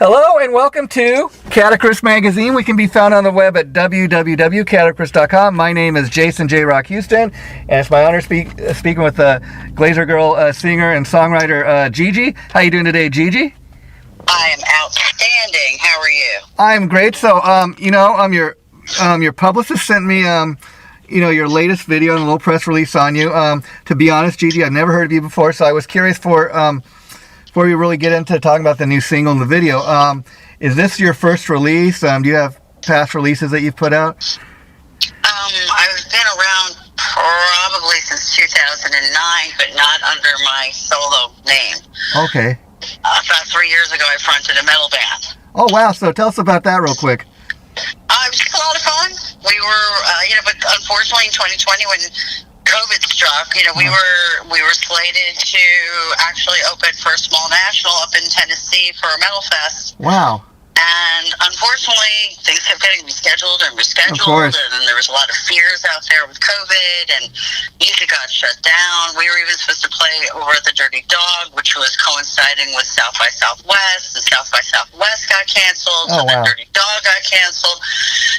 Hello and welcome to Catacris Magazine. We can be found on the web at www.catacris.com. My name is Jason JROCK Houston, and it's my honor speaking with Glazer girl, singer and songwriter Gigi. How you doing today, Gigi? I am outstanding. How are you? I'm great. So, your publicist sent me, your latest video and a little press release on you. To be honest, Gigi, I've never heard of you before, so I was curious before we really get into talking about the new single and the video, is this your first release? Do you have past releases that you've put out? I've been around probably since 2009, but not under my solo name. Okay. About 3 years ago, I fronted a metal band. Oh, wow. So tell us about that real quick. It was just a lot of fun. We were, but unfortunately in 2020 when COVID struck, we were slated to actually open for a small national up in Tennessee for a metal fest. Wow. And unfortunately, things kept getting rescheduled and rescheduled. Of course. And there was a lot of fears out there with COVID, and music got shut down. We were even supposed to play over at the Dirty Dog, which was coinciding with South by Southwest, and South by Southwest got canceled, so the Dirty Dog got canceled.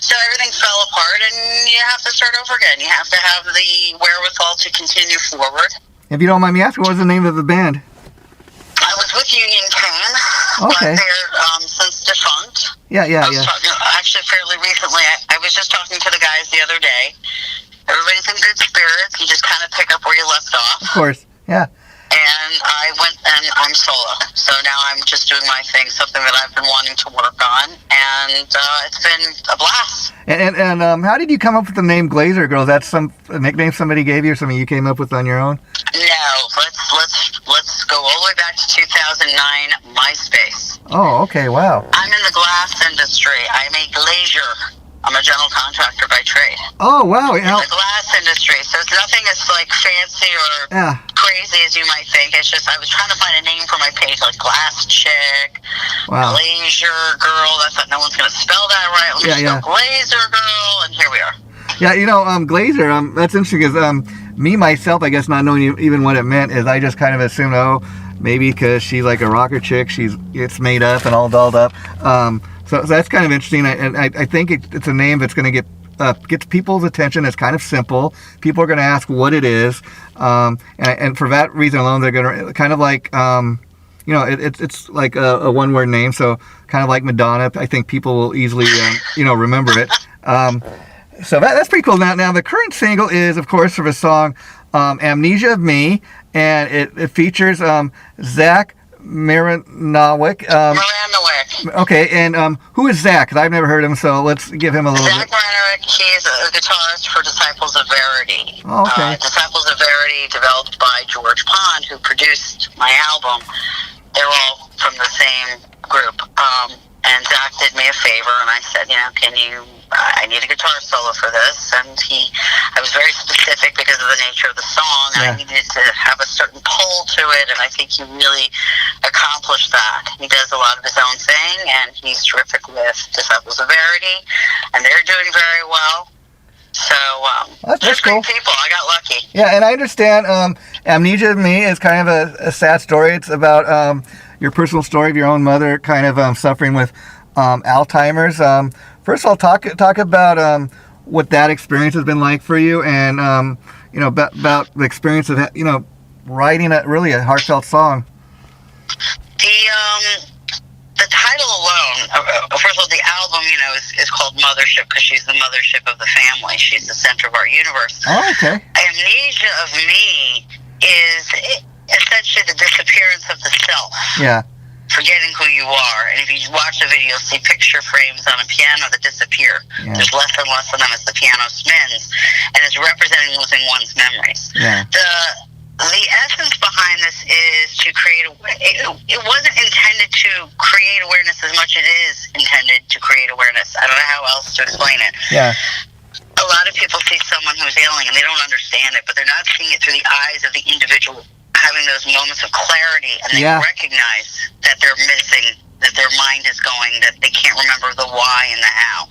So everything fell apart, and you have to start over again. You have to have the wherewithal to continue forward. If you don't mind me asking, what was the name of the band? I was with Union Can, okay. But they're since defunct. Yeah. Actually, fairly recently, I was just talking to the guys the other day. Everybody's in good spirits. You just kind of pick up where you left off. Of course, yeah. And I went, and I'm solo. So now I'm just doing my thing, something that I've been wanting to work on, and it's been a blast. And how did you come up with the name Glazer Girl? Is that a nickname somebody gave you, or something you came up with on your own? No, let's go all the way back to 2009, MySpace. Oh, okay, wow. I'm in the glass industry. I'm a glazier. I'm a general contractor by trade. Oh, wow. In the glass industry. So it's nothing as fancy or crazy as you might think. It's just I was trying to find a name for my page, like Glass Chick, wow. Glazer Girl. I thought no one's going to spell that right. Let me just go Glazer Girl, and here we are. Yeah, Glazer, that's interesting because me, myself, I guess not knowing even what it meant, is I just kind of assumed, maybe because she's like a rocker chick, it's made up and all dolled up. So that's kind of interesting, and I think it's a name that's going to get people's attention. It's kind of simple. People are going to ask what it is, and for that reason alone, they're going to kind of like, it's like a one-word name, so kind of like Madonna. I think people will easily, remember it. So that's pretty cool. Now the current single is, of course, for the song "Amnesia of Me," and it features Zach Maranowick. Okay, and who is Zach? Because I've never heard him, so let's give him a little Zach Maranowick, he's a guitarist for Disciples of Verity. Oh, okay. Disciples of Verity, developed by George Pond, who produced my album. They're all from the same group. And Zach did me a favor, and I said, I need a guitar solo for this. And I was very specific because of the nature of the song. Yeah. I needed to have a certain pull to it, and I think he really accomplished that. He does a lot of his own thing, and he's terrific with Disciples of Verity, and they're doing very well. So, that's cool. Great people. I got lucky. Yeah, and I understand Amnesia of Me is kind of a sad story. It's about your personal story of your own mother kind of suffering with Alzheimer's. First of all, talk about what that experience has been like for you, and about the experience of writing a heartfelt song. The title alone, first of all, the album, is called Mothership because she's the mothership of the family. She's the center of our universe. Oh, okay. Amnesia of Me is essentially the disappearance of the self. Yeah. Forgetting who you are. And if you watch the video, you'll see picture frames on a piano that disappear. Yeah. There's less and less of them as the piano spins, and it's representing losing one's memories. Yeah. The essence behind this is to create it wasn't intended to create awareness as much as it is intended to create awareness. I don't know how else to explain it. Yeah. A lot of people see someone who's ailing and they don't understand it, but they're not seeing it through the eyes of the individual having those moments of clarity, and they recognize that they're missing, that their mind is going, that they can't remember the why and the how.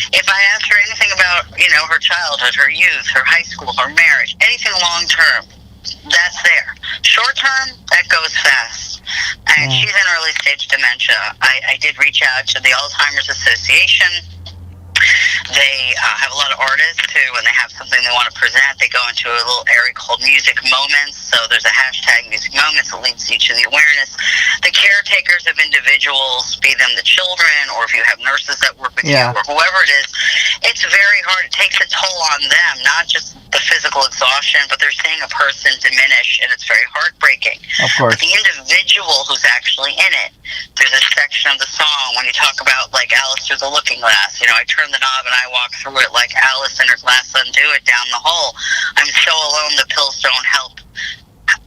If I ask her anything about, her childhood, her youth, her high school, her marriage, anything long term, that's there. Short term, that goes fast. and she's in early stage dementia. I did reach out to the Alzheimer's Association. They have a lot of artists who, when they have something they want to present, they go into a little area called Music Moments. So there's a hashtag Music Moments that leads you to the awareness. The caretakers of individuals, be them the children, or if you have nurses that work with you, or whoever it is, it's very hard. It takes a toll on them, not just the physical exhaustion, but they're seeing a person diminish, and it's very heartbreaking. Of course. But the individual who's actually in it, there's a section of the song when you talk about, like, Alice through the looking glass. You know, I turn the knob and I walk through it like Alice in her glass Undo It down the hole. I'm so alone, the pills don't help.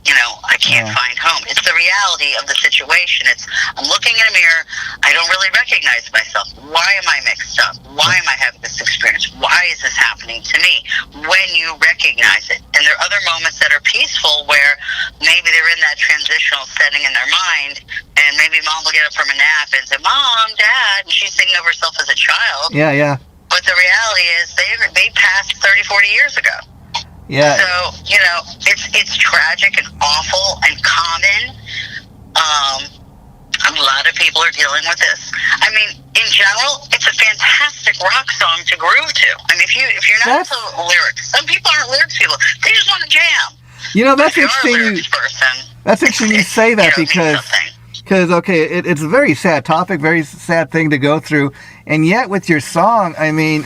You know, I can't find home. It's the reality of the situation. It's, I'm looking in a mirror, I don't really recognize myself. Why am I mixed up? Why am I having this experience? Why is this happening to me? When you recognize it. And there are other moments that are peaceful where maybe they're in that transitional setting in their mind, and maybe mom will get up from a nap and say, Mom, Dad, and she's thinking of herself as a child. Yeah, yeah. But the reality is they passed 30, 40 years ago. Yeah. So, you know, it's tragic and awful and common. A lot of people are dealing with this. I mean, in general, it's a fantastic rock song to groove to. I mean, if you're not into lyrics, some people aren't lyrics people. They just want to jam. You know, that's if interesting. You're a lyrics person, that's interesting you say that, because okay, it's a very sad topic, very sad thing to go through, and yet with your song, I mean,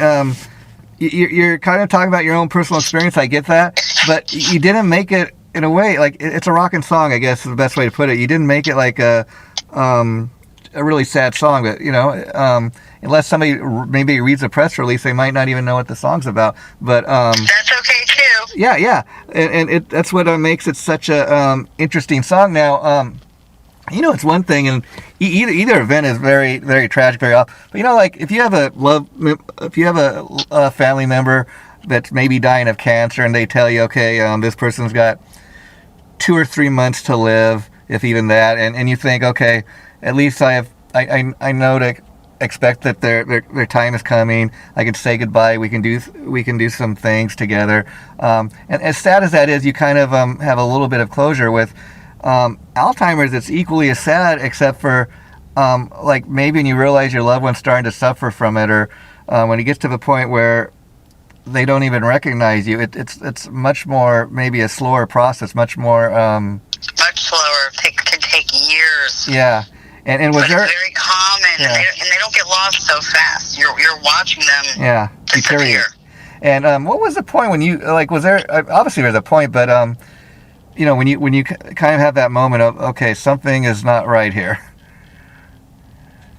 you're kind of talking about your own personal experience. I get that, but you didn't make it in a way like it's a rockin' song. I guess is the best way to put it. You didn't make it like a really sad song, but you know, unless somebody maybe reads a press release, they might not even know what the song's about. But that's okay too. Yeah, and that's what makes it such a interesting song. Now, you know, it's one thing, and either event is very, very tragic, very off. But you know, like if you have a family member that's maybe dying of cancer, and they tell you, okay, this person's got 2 or 3 months to live, if even that, and you think, okay, at least I know to expect that their time is coming. I can say goodbye. We can do some things together. And as sad as that is, you kind of have a little bit of closure with. Alzheimer's, it's equally as sad, except for like maybe when you realize your loved one's starting to suffer from it, or when it gets to the point where they don't even recognize you. It's much more, maybe a slower process, much more much slower. Can take years. Yeah, and was there? It's very common, and they don't get lost so fast. You're watching them disappear. And what was the point when you was there? Obviously, there's a point, but you know, when you kind of have that moment of, okay, something is not right here.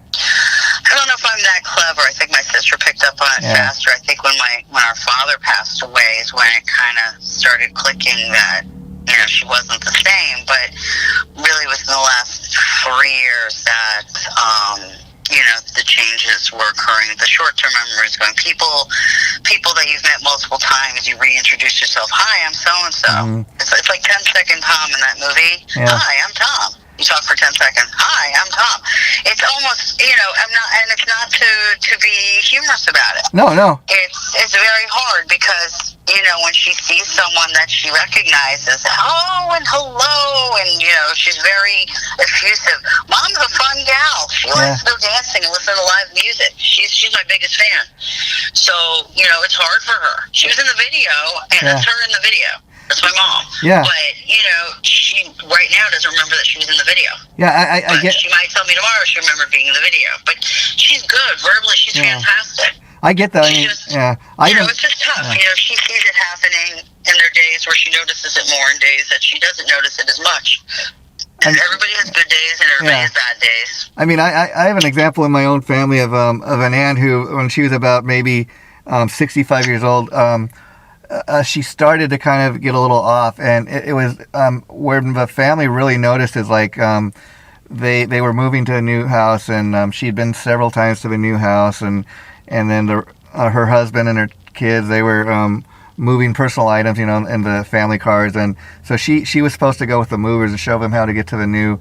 I don't know if I'm that clever. I think my sister picked up on it faster. I think when our father passed away is when it kind of started clicking that, you know, she wasn't the same. But really within the last 3 years that, you know, the changes were occurring. The short-term memory is going. People that you've met multiple times, you reintroduce yourself. Hi, I'm so-and-so. Mm-hmm. It's like 10-second Tom in that movie. Yeah. Hi, I'm Tom. You talk for 10 seconds. Hi, I'm Tom. It's almost, you know, I'm not, and it's not to be humorous about it. No. It's very hard because, you know, when she sees someone that she recognizes, oh, and hello, and, you know, she's very effusive. Mom's a fun gal. She likes to go dancing and listen to live music. She's my biggest fan. So, you know, it's hard for her. She was in the video, and that's her in the video. That's my mom. Yeah. But, you know, she right now doesn't remember that she was in the video. Yeah, I get. She might tell me tomorrow she remembered being in the video. But she's good. Verbally, she's fantastic. I get that. You know, it's just tough. You know, she sees it happening, and there are days where she notices it more, and days that she doesn't notice it as much. And everybody has good days, and everybody has bad days. I mean, I have an example in my own family of an aunt who, when she was about maybe 65 years old, she started to kind of get a little off, and it was where the family really noticed is like they were moving to a new house, and she'd been several times to the new house, and then her husband and her kids, they were moving personal items, you know, in the family cars, and so she was supposed to go with the movers and show them how to get to the new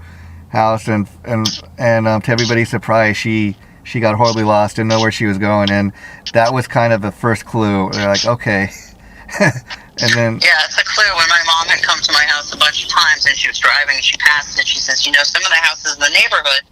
house, and to everybody's surprise, she got horribly lost, didn't know where she was going, and that was kind of the first clue. They're like, okay. And then yeah, it's a clue. When my mom had come to my house a bunch of times and she was driving and she passed it, she says, you know, some of the houses in the neighborhood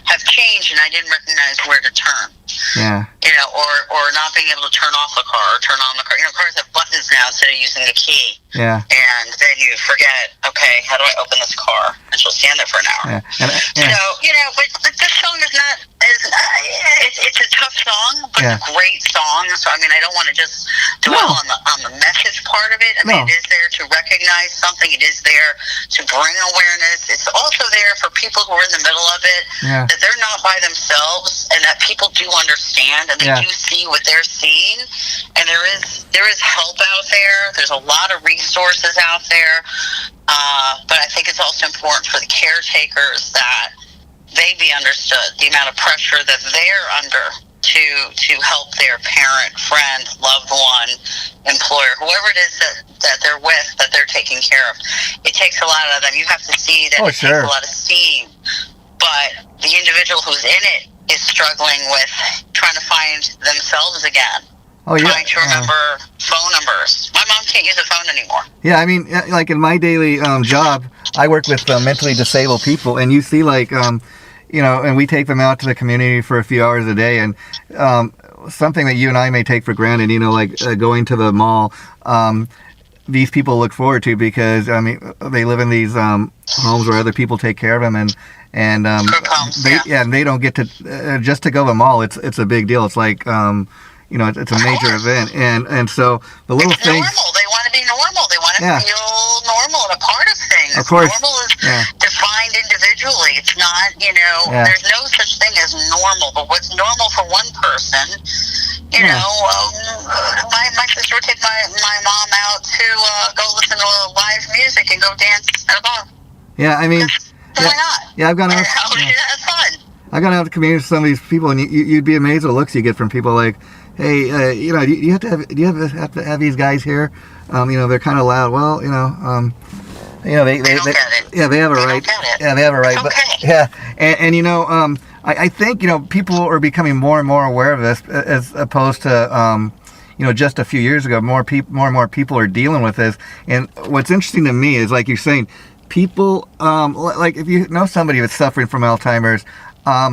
have changed and I didn't recognize where to turn. yeah, You know, or not being able to turn off a car or turn on the car. You know, cars have buttons now instead of using a key. yeah, And then you forget, okay, how do I open this car? And she'll stand there for an hour. yeah. And, So, you know, but this song is not, it's a tough song, but Yeah. it's a great song. So, I mean, I don't want to just dwell on the message part of it. I mean, it is there to recognize something. It is there to bring awareness. It's also there for people who are in the middle of it, Yeah. that they're not by themselves and that people do understand and they Yeah. do see what they're seeing. And there is help out there. There's a lot of resources out there. But I think it's also important for the caretakers that they be understood, the amount of pressure that they're under to help their parent, friend, loved one, employer, whoever it is that they're with, that they're taking care of. It takes a lot of them. You have to see that it takes a lot of steam. But the individual who's in it is struggling with trying to find themselves again. Oh, yeah. Trying to remember phone numbers. My mom can't use a phone anymore. Yeah, I mean, like in my daily job, I work with mentally disabled people, and you see, like, you know, and we take them out to the community for a few hours a day, and something that you and I may take for granted, you know, like going to the mall, these people look forward to because, I mean, they live in these homes where other people take care of them, and Group homes, and they don't get to, just to go to the mall, it's a big deal. It's like, you know, it's a major event, and so the little it's things. Normal. They want to be normal. They want to feel normal and a part of things. Of course. Normal is defined individually. It's not, you know, there's no such thing as normal. But what's normal for one person, you know, my sister would take my mom out to go listen to live music and go dance at a bar. Yeah, I mean, why not? Yeah, I've gone out. That's fun. I've gone out to community with some of these people, and you'd be amazed at the looks you get from people like, hey, you know, do you have to have these guys here? You know, they're kind of loud. Well, you know, they don't get it. Yeah, they have a right. Yeah, they have a right. It's okay. But yeah, and you know, I think, you know, people are becoming more and more aware of this, as opposed to you know, just a few years ago. More and more people are dealing with this. And what's interesting to me is, like you're saying, people like if you know somebody that's suffering from Alzheimer's.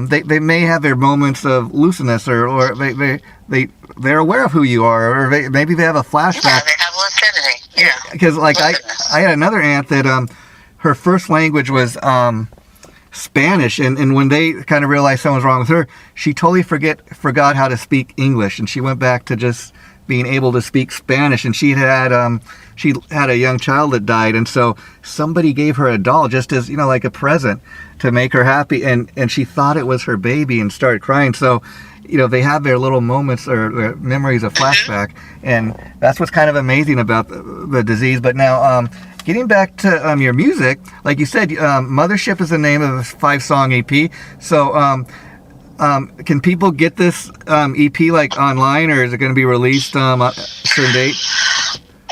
They may have their moments of looseness, or they're aware of who you are, or maybe they have a flashback. Yeah, they have lucidity. Yeah. Because like I had another aunt that her first language was Spanish, and when they kind of realized something was wrong with her, she totally forgot how to speak English, and she went back to just being able to speak Spanish. And she had a young child that died, and so somebody gave her a doll just as, you know, like a present to make her happy, and she thought it was her baby and started crying. So, you know, they have their little moments or memories of flashback, and that's what's kind of amazing about the disease. But now, getting back to your music, like you said, Mothership is the name of a 5-song EP. So, can people get this EP like online, or is it going to be released a certain date?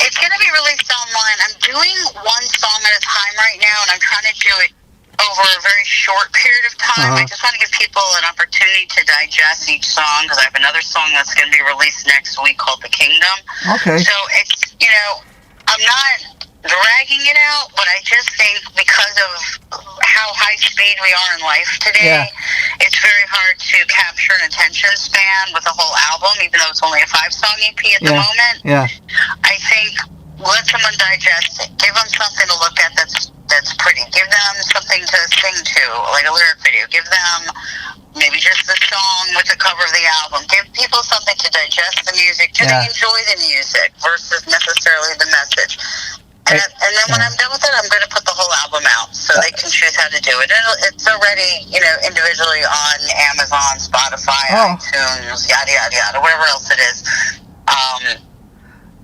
It's going to be released online. I'm doing one song at a time right now, and I'm trying to do it over a very short period of time. I just want to give people an opportunity to digest each song, because I have another song that's going to be released next week called The Kingdom. Okay. So it's, you know, I'm not dragging it out, but I just think because of how high speed we are in life today, it's very hard to capture an attention span with a whole album, even though it's only a 5-song EP at the moment. Yeah. I think let someone digest it. Give them something to look at that's pretty. Give them something to sing to, like a lyric video. Give them maybe just the song with the cover of the album. Give people something to digest the music. Do they enjoy the music versus necessarily the message? And then when I'm done with it, I'm going to put the whole album out so they can choose how to do it. It's already, you know, individually on Amazon, Spotify, iTunes, yada, yada, yada, whatever else it is.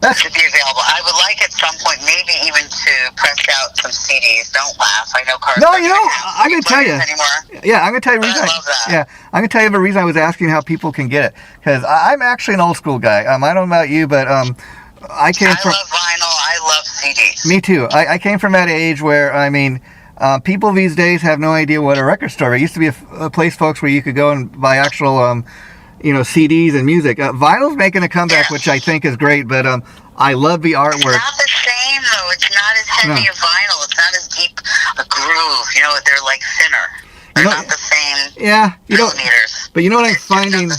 To be available. I would like at some point maybe even to press out some CDs. Don't laugh. I know cars. No, you know, I'm going to tell you. Anymore. Yeah, I'm going to tell you the reason. I love that. Yeah, I'm going to tell you the reason I was asking how people can get it, because I'm actually an old school guy. I don't know about you, but I came from. I love vinyl. I love CDs. Me too. I came from that age where, I mean, people these days have no idea what a record store is. It used to be a place, folks, where you could go and buy actual CDs and music. Vinyl's making a comeback, which I think is great, but I love the artwork. It's not the same, though. It's not as heavy a vinyl. It's not as deep a groove. They're like thinner. They're not the same. Yeah, millimeters. But what I'm finding,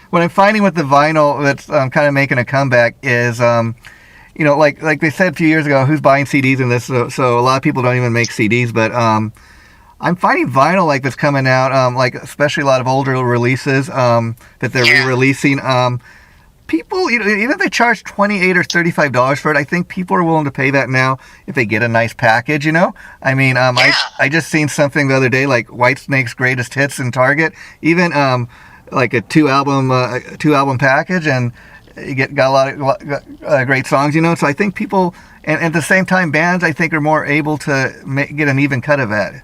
what I'm finding with the vinyl that's kind of making a comeback is, like they said a few years ago, who's buying CDs in this? So a lot of people don't even make CDs, but I'm finding vinyl that's coming out, especially a lot of older releases that they're re-releasing. People, even if they charge $28 or $35 for it, I think people are willing to pay that now if they get a nice package. I just seen something the other day like Whitesnake's greatest hits in Target, even like a two album package, and you got a lot of great songs. So I think people, and at the same time, bands I think are more able to get an even cut of that.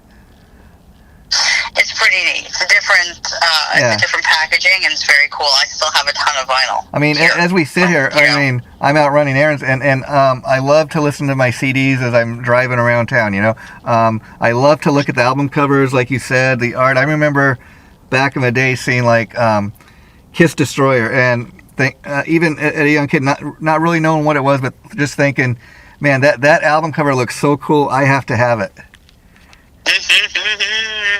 It's pretty neat. It's a different packaging, and it's very cool. I still have a ton of vinyl. I mean, as we sit here, I'm out running errands, and I love to listen to my CDs as I'm driving around town. I love to look at the album covers, like you said, the art. I remember back in the day seeing Kiss Destroyer, and even at a young kid, not really knowing what it was, but just thinking, man, that album cover looks so cool. I have to have it.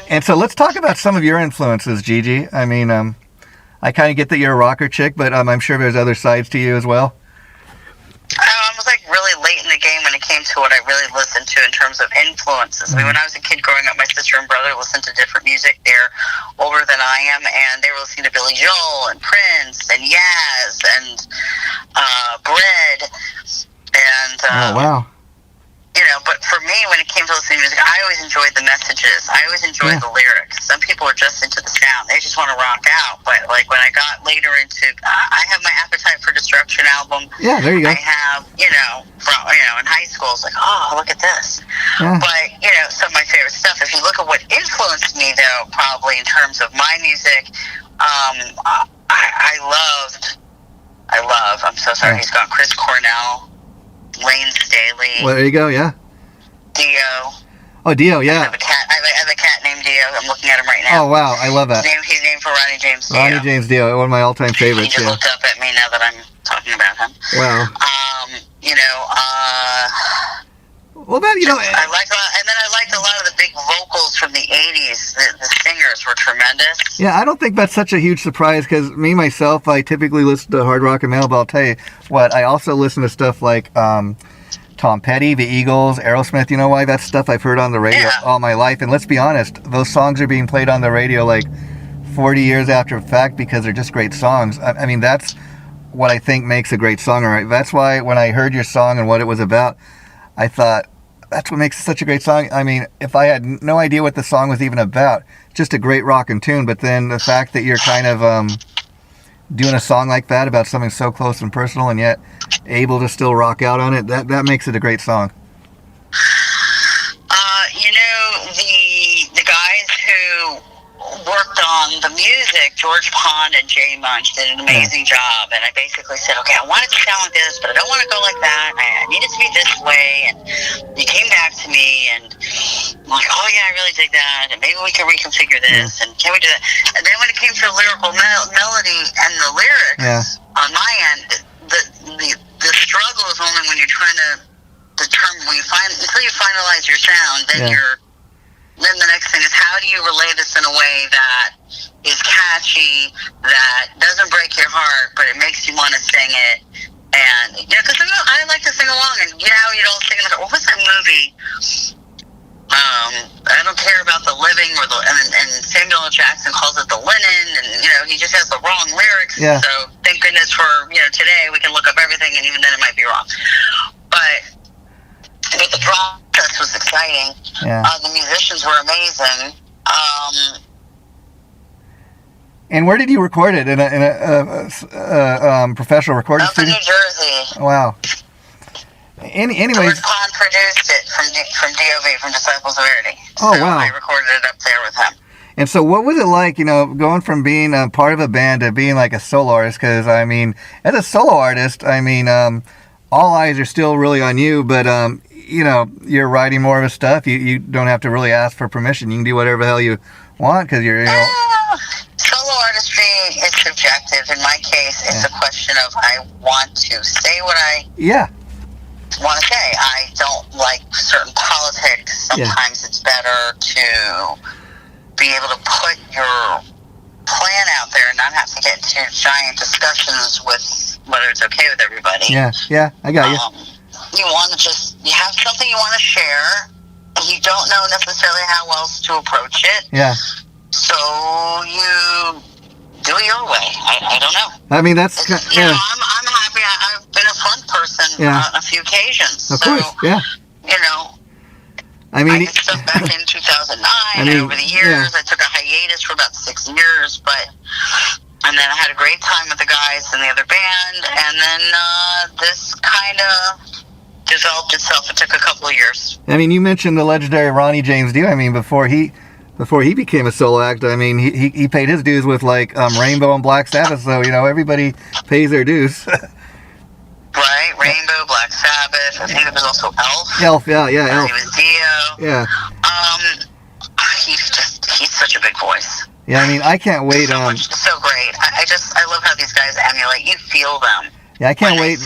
And so let's talk about some of your influences, Gigi. I mean, I kind of get that you're a rocker chick, but I'm sure there's other sides to you as well. I was really late in the game when it came to what I really listened to in terms of influences. I mean, when I was a kid growing up, my sister and brother listened to different music. They're older than I am, and they were listening to Billy Joel and Prince and Yaz and Bread. And oh, wow. But for me, when it came to listening to music, I always enjoyed the messages. I always enjoyed the lyrics. Some people are just into the sound; they just want to rock out. But when I got later into, I have my Appetite for Destruction album. Yeah, there you go. I have, in high school, it's like, oh, look at this. Yeah. But some of my favorite stuff. If you look at what influenced me, though, probably in terms of my music, I love. I'm so sorry, he's gone. Chris Cornell. Lane Staley. Well, there you go, yeah. Dio. Oh, Dio, yeah. I have a cat named Dio. I'm looking at him right now. Oh, wow, I love that. He's named for Ronnie James Dio. Ronnie James Dio, one of my all-time favorites. He just looked up at me now that I'm talking about him. Wow. Well, that, I liked a lot of the big vocals from the 80s. The singers were tremendous. Yeah, I don't think that's such a huge surprise, because myself, I typically listen to hard rock and metal, but I'll tell you what, I also listen to stuff like Tom Petty, the Eagles, Aerosmith. You know why? That's stuff I've heard on the radio all my life. And let's be honest, those songs are being played on the radio 40 years after the fact because they're just great songs. I mean, that's what I think makes a great song. Right? That's why when I heard your song and what it was about, I thought, that's what makes it such a great song. I mean, if I had no idea what the song was even about, just a great rockin' tune. But then the fact that you're kind of doing a song like that about something so close and personal, and yet able to still rock out on it, that makes it a great song. The guys who worked on the music, George Pond and Jay Munch, did an amazing job. And I basically said, okay, I want it to sound like this, but I don't want to go like that. I need it to be this way. And you came back to me, and I'm like, oh yeah, I really dig that. And maybe we can reconfigure this. And can we do that? And then when it came to the lyrical melody and the lyrics, on my end, the struggle is only when you're trying to determine, until you finalize your sound, then the next thing is, how do you relay this in a way that is catchy, that doesn't break your heart, but it makes you want to sing it? And, because I like to sing along, and you don't sing, what was that movie? I don't care about the living, and Samuel L. Jackson calls it the linen, and, he just has the wrong lyrics. Yeah. So thank goodness for, today we can look up everything, and even then it might be wrong. But the process was exciting. Yeah. The musicians were amazing. And where did you record it? In a professional recording studio? Up in New Jersey. Wow. Anyways, George Pond produced it from DOV, from Disciples of Verity. Oh, wow. I recorded it up there with him. And so what was it like, going from being a part of a band to being like a solo artist? Because, I mean, as a solo artist, I mean, all eyes are still really on you, but, you're writing more of his stuff. You don't have to really ask for permission. You can do whatever the hell you want because you're, Solo artistry is subjective. In my case, it's a question of I want to say what I want to say. I don't like certain politics. Sometimes it's better to be able to put your plan out there and not have to get into giant discussions with whether it's okay with everybody. Yeah, I got you. You want to you have something you want to share, and you don't know necessarily how else to approach it. Yeah. So you do it your way. I don't know. I mean, that's I'm happy. I've been a front person on a few occasions. Of course, yeah. You know, I mean, I did stuff back in 2009, and over the years, I took a hiatus for about 6 years, and then I had a great time with the guys in the other band, and then this kind of developed itself. It took a couple of years. I mean, you mentioned the legendary Ronnie James Dio. I mean, before he became a solo act, I mean, he paid his dues with like Rainbow and Black Sabbath. So everybody pays their dues. Right, Rainbow, Black Sabbath. I think there was also Elf. Elf, yeah, Elf. He was Dio. Yeah. He's such a big voice. Yeah, I mean, I can't wait. So great. I love how these guys emulate. You feel them. Yeah, I can't wait.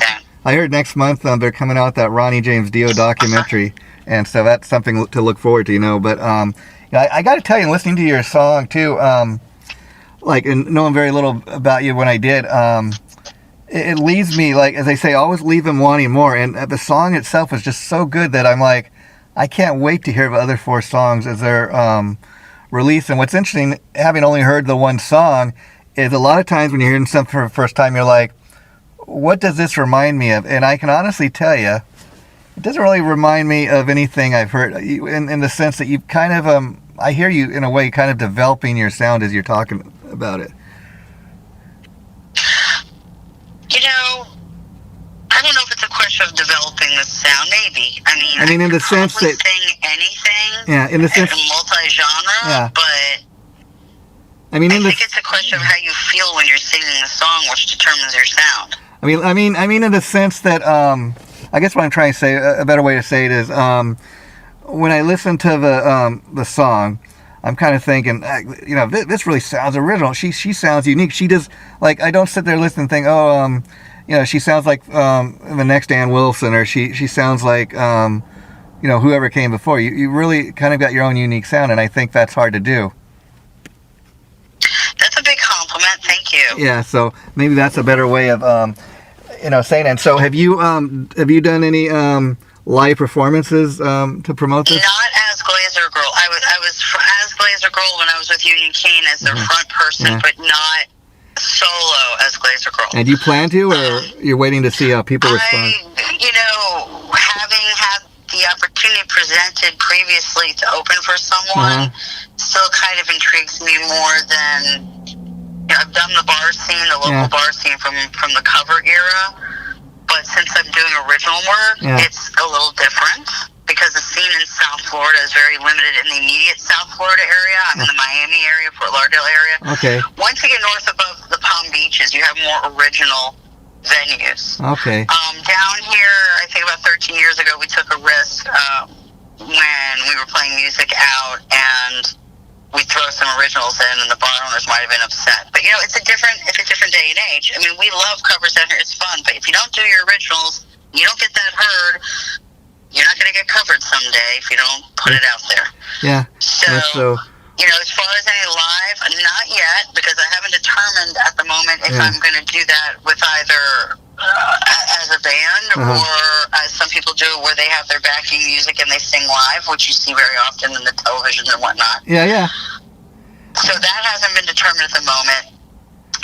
I heard next month they're coming out with that Ronnie James Dio documentary, and so that's something to look forward to, But I got to tell you, listening to your song too, and knowing very little about you when I did, it leaves me, like, as they say, always leave them wanting more. And the song itself is just so good that I'm like, I can't wait to hear the other 4 songs as they're released. And what's interesting, having only heard the one song, is a lot of times when you're hearing something for the first time, you're like, what does this remind me of? And I can honestly tell you, it doesn't really remind me of anything I've heard, in the sense that you kind of, I hear you in a way kind of developing your sound as you're talking about it. I don't know if it's a question of developing the sound. Maybe. I mean, in the sense that sing anything. Yeah, in the sense multi-genre. Yeah. But I think it's a question of how you feel when you're singing the song, which determines your sound. I mean, in the sense that I guess what I'm trying to say, a better way to say it is, when I listen to the song, I'm kind of thinking, this really sounds original. She sounds unique. She does, like, I don't sit there listening and think, she sounds like the next Ann Wilson, or she sounds like, whoever came before. You really kind of got your own unique sound, and I think that's hard to do. That's a big compliment. Thank you. Yeah, so maybe that's a better way of, saying it. So have you done any live performances to promote this? Not as Glazer Girl. I was as Glazer Girl when I was with Union Kane as their front person, but not solo as Glazer Girl. And do you plan to, or you're waiting to see how people respond? Having had the opportunity presented previously to open for someone still kind of intrigues me more than, I've done the bar scene, the local bar scene from the cover era, but since I'm doing original work, it's a little different, because the scene in South Florida is very limited in the immediate South Florida area. I'm in the Miami area, Fort Lauderdale area. Okay. Once you get north above the Palm Beaches, you have more original venues. Okay. Down here, I think about 13 years ago, we took a risk when we were playing music out, and we throw some originals in, and the bar owners might have been upset. But it's a different day and age. I mean, we love covers down here; it's fun. But if you don't do your originals, you don't get that heard. You're not going to get covered someday if you don't put it out there. Yeah. So as far as any live, not yet, because I haven't determined at the moment if I'm going to do that with either as a band or as some people do, where they have their backing music and they sing live, which you see very often in the television and whatnot. Yeah. So that hasn't been determined at the moment.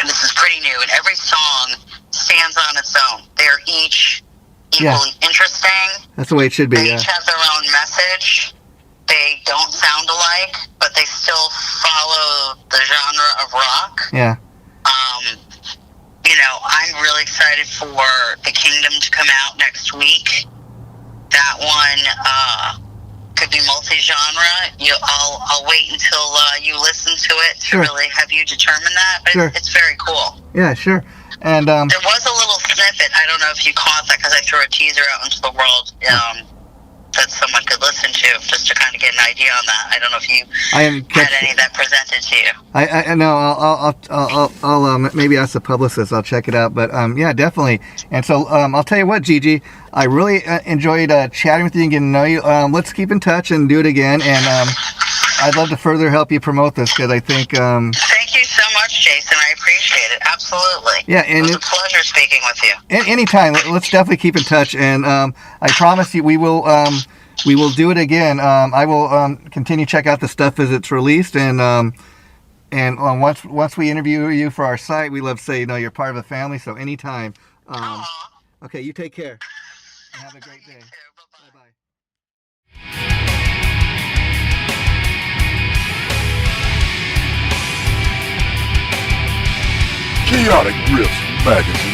And this is pretty new, and every song stands on its own. They're each equally interesting. That's the way it should be. They each have their own message. They don't sound alike, but they still follow the genre of rock. Yeah. I'm really excited for The Kingdom to come out next week. That one could be multi-genre. I'll wait until you listen to it to really have you determine that. But it's very cool. Yeah, sure. And there was a little snippet. I don't know if you caught that, because I threw a teaser out into the world that someone could listen to, just to kind of get an idea on that. I don't know if you haven't had any that presented to you. I know. I'll maybe ask the publicist. I'll check it out. But yeah, definitely. And so I'll tell you what, Gigi, I really enjoyed chatting with you and getting to know you. Let's keep in touch and do it again. And I'd love to further help you promote this, because I think. Thank you so much, Jason. I appreciate it. Absolutely. Yeah, and it was a pleasure speaking with you. Anytime. Let's definitely keep in touch, and I promise you, we will do it again. I will continue to check out the stuff as it's released, and once we interview you for our site, we love to say, you're part of a family. So anytime. Okay, you take care. And have a great day. Bye bye. Chaotic Riffs Magazine.